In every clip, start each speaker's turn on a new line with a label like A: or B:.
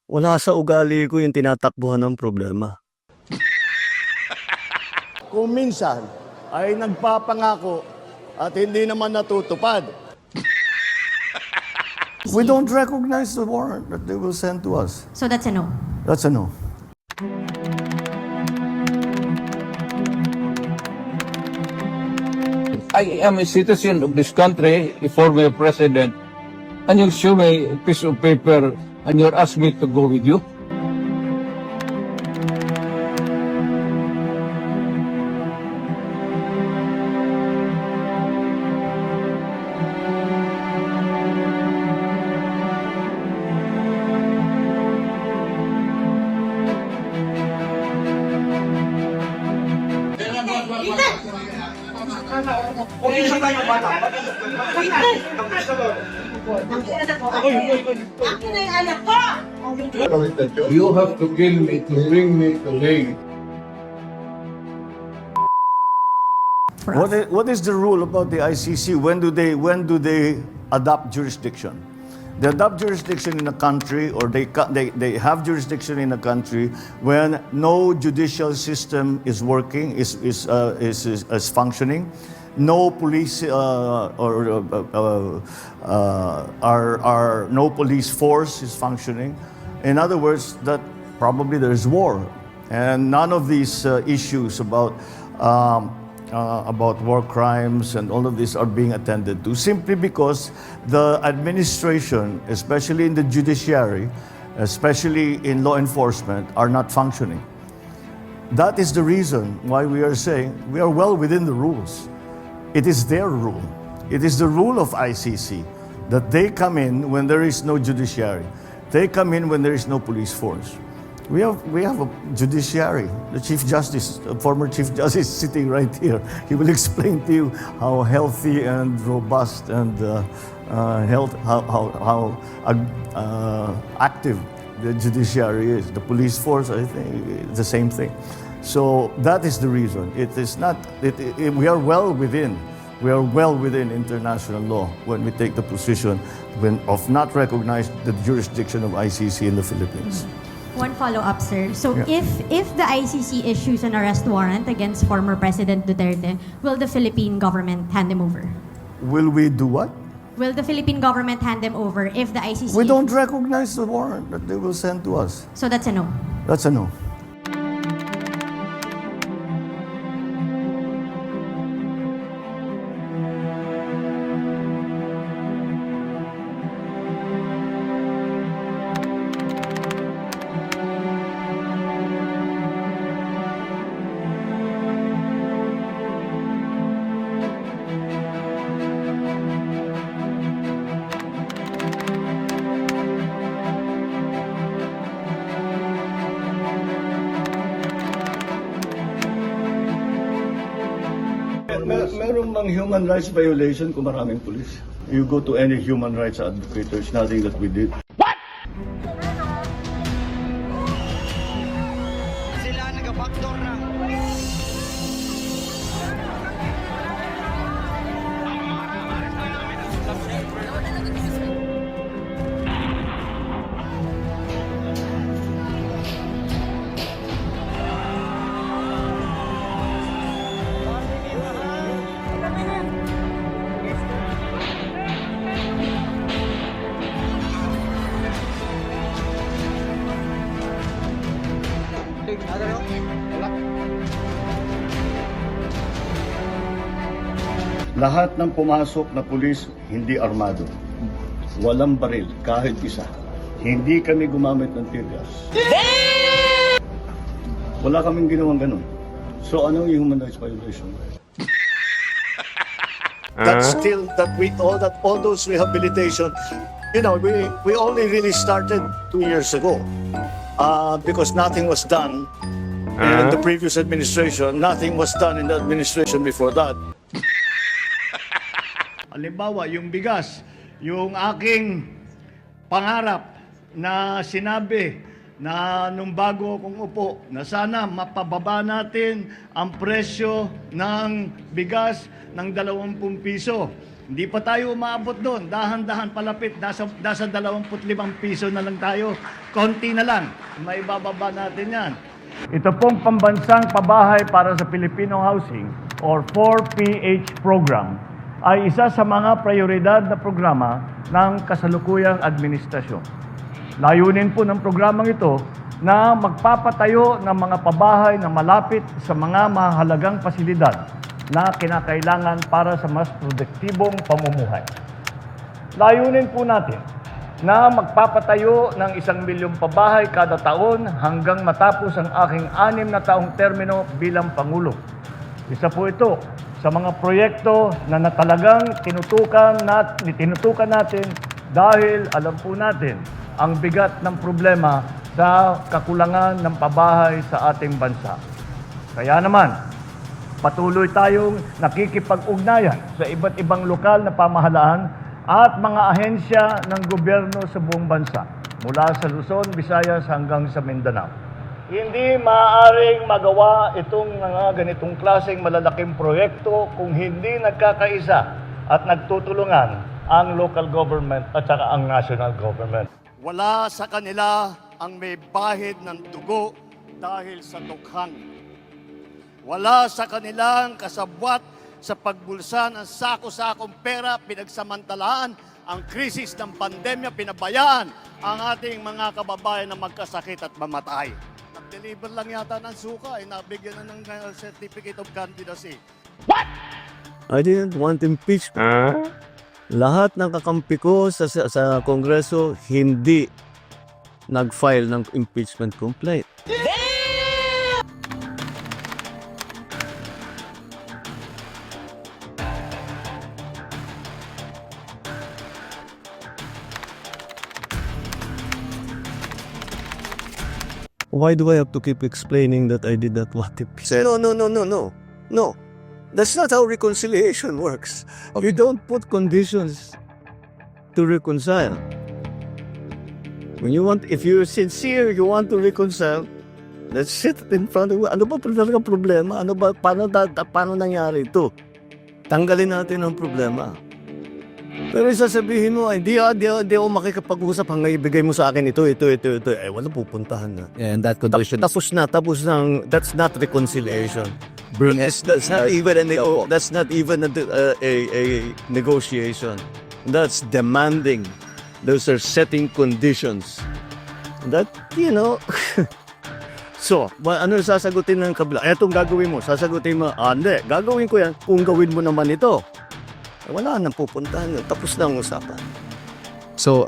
A: Wala sa ugali ko yung tinatakbuhan ng problema.
B: Kung minsan ay nagpapangako at hindi naman natutupad. We don't recognize the warrant that they will send to us.
C: So that's a no.
B: That's a no.
D: I am a citizen of this country, a former president, and you show me a piece of paper and you're asking me to go with you?
E: Akin na yung anak ko!
D: You have to kill me to bring me to Hague.
B: What is the rule about the ICC? When do they adopt jurisdiction? They adopt jurisdiction in a country, or they have jurisdiction in a country when no judicial system is working, is functioning, no police no police force is functioning. In other words, that probably there is war, and none of these issues about war crimes and all of these are being attended to, simply because the administration, especially in the judiciary, especially in law enforcement, are not functioning. That is the reason why we are saying we are well within the rules. It is their rule. It is the rule of ICC that they come in when there is no judiciary. They come in when there is no police force. We have a judiciary. The Chief Justice, former Chief Justice, sitting right here. He will explain to you how healthy and robust and how active the judiciary is. The police force, I think, is the same thing. So that is the reason. It is not. We are well within. We are well within international law when we take the position of not recognize the jurisdiction of ICC in the Philippines.
C: One follow-up, sir. So
B: Yeah.
C: if the ICC issues an arrest warrant against former President Duterte, will the Philippine government hand him over?
B: Will we do what?
C: Will the Philippine government hand him over if the ICC...
B: We don't recognize the warrant that they will send to us.
C: So that's a no.
B: That's a no. Meron bang human rights violation kung maraming pulis? You go to any human rights advocate, there's nothing that we did.
F: Sila nag-backdoor na.
B: Lahat ng pumasok na pulis hindi armado. Walang baril, kahit isa. Hindi kami gumamit ng tear gas. Wala kaming ginawang ganun. So anong human rights violation? That's still that all those rehabilitation. You know, we only really started 2 years ago because nothing was done in the previous administration. Nothing was done in the administration before that. Halimbawa, yung bigas, yung aking pangarap na sinabi na nung bago akong upo, na sana mapababa natin ang presyo ng bigas ng 20 piso. Hindi pa tayo umaabot doon. Dahan-dahan palapit. Nasa 25 piso na lang tayo. Konti na lang. May bababa natin yan. Ito pong pambansang pabahay para sa Filipino Housing or 4PH program ay isa sa mga prioridad na programa ng kasalukuyang administrasyon. Layunin po ng programang ito na magpapatayo ng mga pabahay na malapit sa mga mahalagang pasilidad na kinakailangan para sa mas produktibong pamumuhay. Layunin po natin na magpapatayo ng 1 milyong pabahay kada taon hanggang matapos ang aking 6 na taong termino bilang Pangulo. Isa po ito sa mga proyekto na talagang tinutukan natin dahil alam po natin ang bigat ng problema sa kakulangan ng pabahay sa ating bansa. Kaya naman, patuloy tayong nakikipag-ugnayan sa iba't ibang lokal na pamahalaan at mga ahensya ng gobyerno sa buong bansa, mula sa Luzon, Visayas hanggang sa Mindanao. Hindi maaaring magawa itong mga ganitong klaseng malalaking proyekto kung hindi nagkakaisa at nagtutulungan ang local government at saka ang national government.
G: Wala sa kanila ang may bahid ng dugo dahil sa tukhang. Wala sa kanilang kasabwat sa pagbulsa ng sako-sakong pera, pinagsamantalaan ang krisis ng pandemya, pinabayaan ang ating mga kababayan na magkasakit at mamatay. Nag-deliver lang yata ng suka, nabigyan na ng certificate of candidacy.
A: I didn't want impeachment. Lahat ng kakampi ko sa Kongreso hindi nag-file ng impeachment complaint. Why do I have to keep explaining that I did not want impeachment? No. That's not how reconciliation works. You don't put conditions to reconcile. If you're sincere, you want to reconcile, let's sit in front of you. Ano ba talaga problema? Paano nangyari ito? Tanggalin natin ang problema. Pero sasabihin mo, hindi ako makikipag-usap hanggang ibigay mo sa akin ito. Wala pupuntahan na.
H: And that condition.
A: Tapos na. That's not reconciliation. That's not even a negotiation. That's demanding. Those are setting conditions. That, So, ano sasagutin ng kabila? Etong gagawin mo. Sasagutin mo, hindi, gagawin ko yan kung gawin mo naman ito. Wala nang pupuntahan. Tapos na ang usapan.
H: So,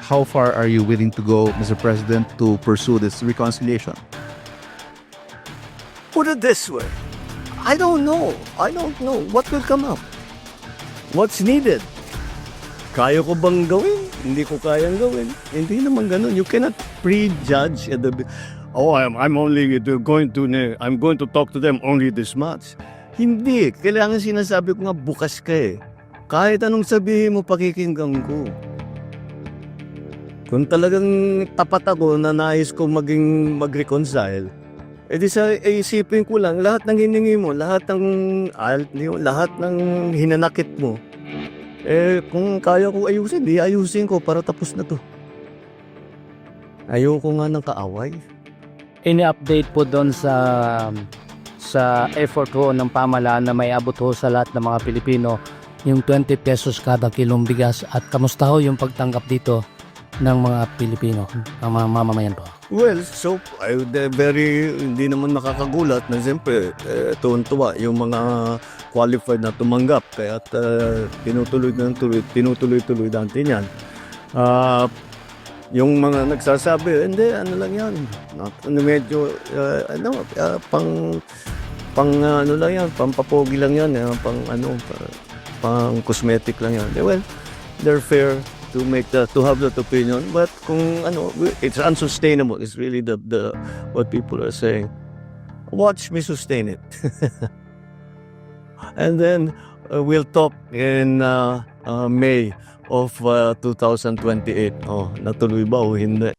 H: how far are you willing to go, Mr. President, to pursue this reconciliation?
A: Put it this way. I don't know what will come up. What's needed? Kaya ko bang gawin? Hindi ko kayang gawin. Hindi naman ganun. You cannot prejudge at I'm going to talk to them only this much. Hindi. Kailangan sinasabi ko nga bukas ka eh. Kahit anong sabihin mo, pakikinggan ko. Kung talagang tapat ako na nais ko mag-reconcile, isipin ko lang, lahat ng hiningi mo, lahat ng hinanakit mo, kung kaya ko ayusin, ayusin ko para tapos na to. Ayoko nga ng kaaway.
I: Ini-update po doon sa effort ho ng pamahalaan na may abot ho sa lahat ng mga Pilipino yung 20 pesos kada kilong bigas, at kamusta ho yung pagtanggap dito ng mga Pilipino, ng mga mamamayan po?
A: Well, so, hindi naman nakakagulat na siyempre, tuwan-tuwa yung mga qualified na tumanggap. Kaya tinutuloy-tuloy natin yan. Yung mga nagsasabi, hindi, ano lang yan. Medyo, pampapogi lang yan. Pang cosmetic lang yan. Well, they're fair to have that opinion, but it's unsustainable. It's really the what people are saying. Watch me sustain it, and then we'll talk in May of 2028. Natuloy ba o hindi?